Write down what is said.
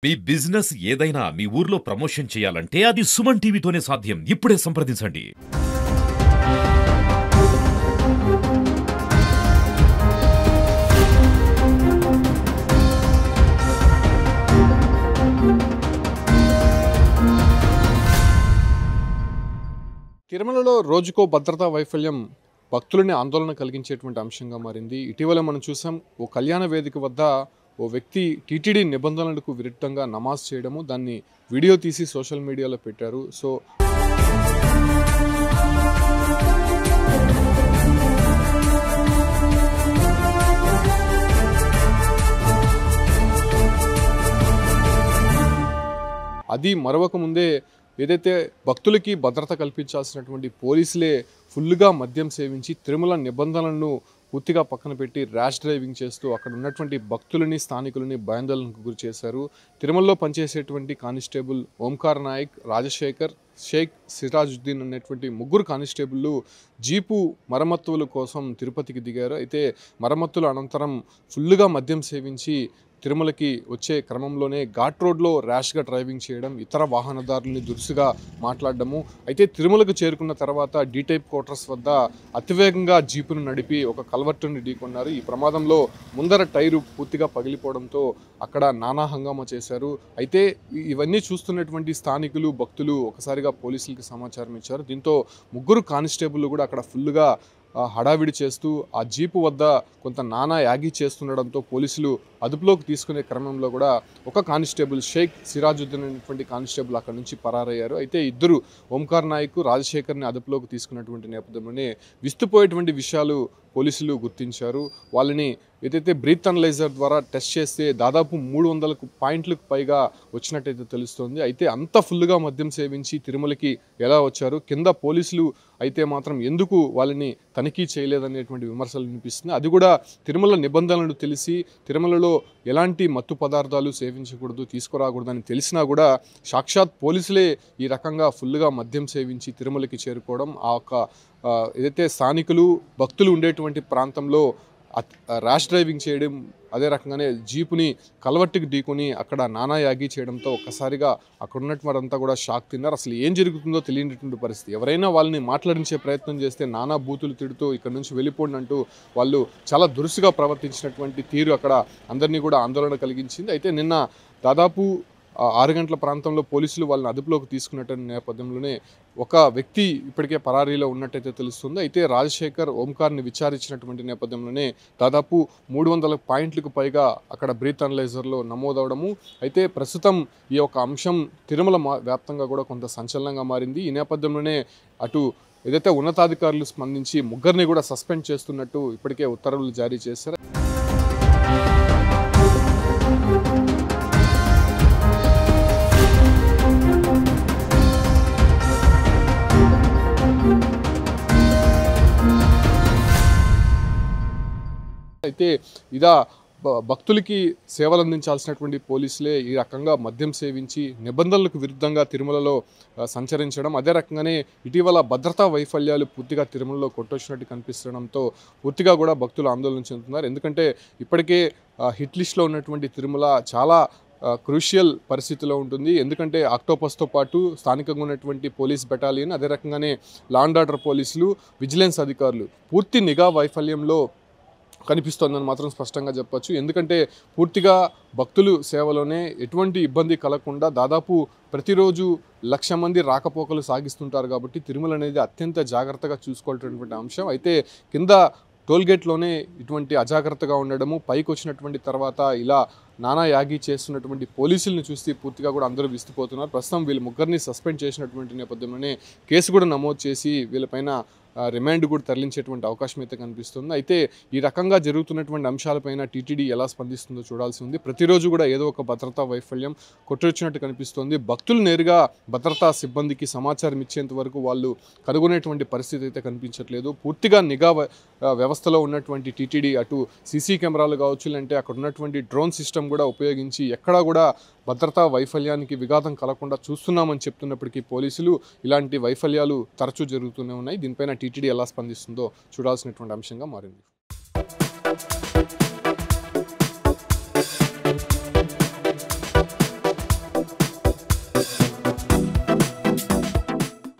మీ business ఏదైనా మీ ఊర్లో promotion చేయాలంటే అది సుమన్ టీవీతోనే సాధ్యం. ఇప్పుడే సంప్రదించండి. తిరుమలలో రోజుకో భద్రతా వైఫల్యం భక్తులని ఆందోళన కలిగించేటువంటి అంశంగా మారింది. ఇటీవల మనం చూసాం, ఓ కళ్యాణ వేదిక వద్ద ఓ వ్యక్తి టీటీడీ నిబంధనలకు విరుద్ధంగా నమాజ్ చేయడము, దాన్ని వీడియో తీసి సోషల్ మీడియాలో పెట్టారు. సో అది మరొక ముందే ఏదైతే భక్తులకి భద్రత కల్పించాల్సినటువంటి పోలీసులే ఫుల్గా మద్యం సేవించి తిరుమల నిబంధనలను పూర్తిగా పక్కన పెట్టి ర్యాష్ డ్రైవింగ్ చేస్తూ అక్కడ ఉన్నటువంటి భక్తులని స్థానికులని భయాందోళనకు గురి చేశారు. తిరుమలలో పనిచేసేటువంటి కానిస్టేబుల్ ఓంకార్ నాయక్, రాజశేఖర్, షేక్ సిరాజుద్దీన్ అనేటువంటి ముగ్గురు కానిస్టేబుళ్ళు జీపు మరమ్మతుల కోసం తిరుపతికి దిగారు. అయితే మరమ్మతుల అనంతరం ఫుల్గా మద్యం సేవించి తిరుమలకి వచ్చే క్రమంలోనే ఘాట్ రోడ్లో ర్యాష్గా డ్రైవింగ్ చేయడం, ఇతర వాహనదారులని దురుసుగా మాట్లాడడము. అయితే తిరుమలకు చేరుకున్న తర్వాత డీ టైప్ క్వార్టర్స్ వద్ద అతివేగంగా జీపును నడిపి ఒక కల్వర్టుని ఢీకొన్నారు. ఈ ప్రమాదంలో ముందర టైరు పూర్తిగా పగిలిపోవడంతో అక్కడ నానా హంగామా చేశారు. అయితే ఇవన్నీ చూస్తున్నటువంటి స్థానికులు, భక్తులు ఒకసారిగా పోలీసులకి సమాచారం ఇచ్చారు. దీంతో ముగ్గురు కానిస్టేబుల్ కూడా అక్కడ ఫుల్గా హడావిడి చేస్తూ ఆ జీపు వద్ద కొంత నానా యాగి చేస్తుండడంతో పోలీసులు అదుపులోకి తీసుకునే క్రమంలో కూడా ఒక కానిస్టేబుల్ షేక్ సిరాజుద్దీన్ అనేటువంటి కానిస్టేబుల్ అక్కడ నుంచి పరారయ్యారు. అయితే ఇద్దరు ఓంకార్ నాయక్, రాజశేఖర్ని అదుపులోకి తీసుకున్నటువంటి నేపథ్యంలోనే విస్తుపోయేటువంటి విషయాలు పోలీసులు గుర్తించారు. వాళ్ళని ఏదైతే బ్రీత్ అనలైజర్ ద్వారా టెస్ట్ చేస్తే దాదాపు 300 పాయింట్లకు పైగా వచ్చినట్టయితే తెలుస్తోంది. అయితే అంత ఫుల్గా మద్యం సేవించి తిరుమలకి ఎలా వచ్చారు, కింద పోలీసులు అయితే మాత్రం ఎందుకు వాళ్ళని తనిఖీ చేయలేదనేటువంటి విమర్శలు వినిపిస్తుంది. అది కూడా తిరుమల నిబంధనలు తెలిసి తిరుమలలో ఎలాంటి మత్తు పదార్థాలు సేవించకూడదు, తీసుకురాకూడదని తెలిసినా కూడా సాక్షాత్ పోలీసులే ఈ రకంగా ఫుల్గా మద్యం సేవించి తిరుమలకి చేరుకోవడం, ఆ యొక్క ఏదైతే స్థానికులు భక్తులు ఉండేటువంటి ప్రాంతంలో ర్యాష్ డ్రైవింగ్ చేయడం, అదే రకంగానే జీపుని కల్వర్టుకి ఢీకొని అక్కడ నానా యాగి చేయడంతో ఒక్కసారిగా అక్కడ ఉన్నటువంటి వారంతా కూడా షాక్ తిన్నారు. అసలు ఏం జరుగుతుందో తెలియనటువంటి పరిస్థితి. ఎవరైనా వాళ్ళని మాట్లాడించే ప్రయత్నం చేస్తే నానా బూతులు తిడుతూ ఇక్కడ నుంచి వెళ్ళిపోండి అంటూ వాళ్ళు చాలా దురుసుగా ప్రవర్తించినటువంటి తీరు అక్కడ అందరినీ కూడా ఆందోళన కలిగించింది. అయితే నిన్న దాదాపు 6 గంటల ప్రాంతంలో పోలీసులు వాళ్ళని అదుపులోకి తీసుకున్నటువంటి నేపథ్యంలోనే ఒక వ్యక్తి ఇప్పటికే పరారీలో ఉన్నట్టయితే తెలుస్తుంది. అయితే రాజశేఖర్, ఓంకార్ని విచారించినటువంటి నేపథ్యంలోనే దాదాపు 300 పాయింట్లకు పైగా అక్కడ బ్రీత్ అనలైజర్లో నమోదవడము. అయితే ప్రస్తుతం ఈ యొక్క అంశం తిరుమల వ్యాప్తంగా కూడా కొంత సంచలనంగా మారింది. ఈ నేపథ్యంలోనే అటు ఏదైతే ఉన్నతాధికారులు స్పందించి ముగ్గురిని కూడా సస్పెండ్ చేస్తున్నట్టు ఇప్పటికే ఉత్తర్వులు జారీ చేశారు. అయితే ఇదా భక్తులకి సేవలు అందించాల్సినటువంటి పోలీసులే ఈ రకంగా మద్యం సేవించి నిబంధనలకు విరుద్ధంగా తిరుమలలో సంచరించడం, అదే రకంగానే ఇటీవల భద్రతా వైఫల్యాలు పూర్తిగా తిరుమలలో కొట్టొచ్చినట్టు కనిపిస్తుండడంతో పూర్తిగా కూడా భక్తులు ఆందోళన చెందుతున్నారు. ఎందుకంటే ఇప్పటికే హిట్ లిస్ట్లో ఉన్నటువంటి తిరుమల చాలా క్రూషియల్ పరిస్థితిలో ఉంటుంది. ఎందుకంటే ఆక్టోపస్తో పాటు స్థానికంగా ఉన్నటువంటి పోలీస్ బెటాలియన్, అదే రకంగానే లా అండ్ ఆర్డర్ పోలీసులు, విజిలెన్స్ అధికారులు పూర్తి నిఘా వైఫల్యంలో కనిపిస్తోందని మాత్రం స్పష్టంగా చెప్పొచ్చు. ఎందుకంటే పూర్తిగా భక్తులు సేవలోనే ఎటువంటి ఇబ్బంది కలగకుండా దాదాపు ప్రతిరోజు 1,00,000 మంది రాకపోకలు సాగిస్తుంటారు. కాబట్టి తిరుమల అనేది అత్యంత జాగ్రత్తగా చూసుకోవాల్సినటువంటి అంశం. అయితే కింద టోల్గేట్లోనే ఇటువంటి అజాగ్రత్తగా ఉండడము, పైకి వచ్చినటువంటి తర్వాత ఇలా నానా యాగి చేస్తున్నటువంటి పోలీసులను చూసి పూర్తిగా కూడా అందరూ విస్తుపోతున్నారు. ప్రస్తుతం వీళ్ళు ముగ్గురిని సస్పెండ్ చేసినటువంటి నేపథ్యంలోనే కేసు కూడా నమోదు చేసి వీళ్ళపైన రిమాండ్ కూడా తరలించేటువంటి అవకాశం అయితే కనిపిస్తుంది. అయితే ఈ రకంగా జరుగుతున్నటువంటి అంశాలపైన టీటీడీ ఎలా స్పందిస్తుందో చూడాల్సి ఉంది. ప్రతిరోజు కూడా ఏదో ఒక భద్రతా వైఫల్యం కొట్టొచ్చినట్టు కనిపిస్తుంది. భక్తులు నేరుగా భద్రతా సిబ్బందికి సమాచారం ఇచ్చేంత వరకు వాళ్ళు కనుగొనేటువంటి పరిస్థితి అయితే కనిపించట్లేదు. పూర్తిగా నిఘా వ్యవస్థలో ఉన్నటువంటి టీటీడీ అటు సీసీ కెమెరాలు కావచ్చు, లేదంటే అక్కడ ఉన్నటువంటి డ్రోన్ సిస్టమ్ కూడా ఉపయోగించి ఎక్కడా కూడా భద్రతా వైఫల్యానికి విఘాతం కలగకుండా చూస్తున్నామని చెప్తున్నప్పటికీ పోలీసులు ఇలాంటి వైఫల్యాలు తరచూ జరుగుతూనే ఉన్నాయి. దీనిపైన టీటీడీ ఎలా స్పందిస్తుందో చూడాల్సినటువంటి అంశంగా మారింది.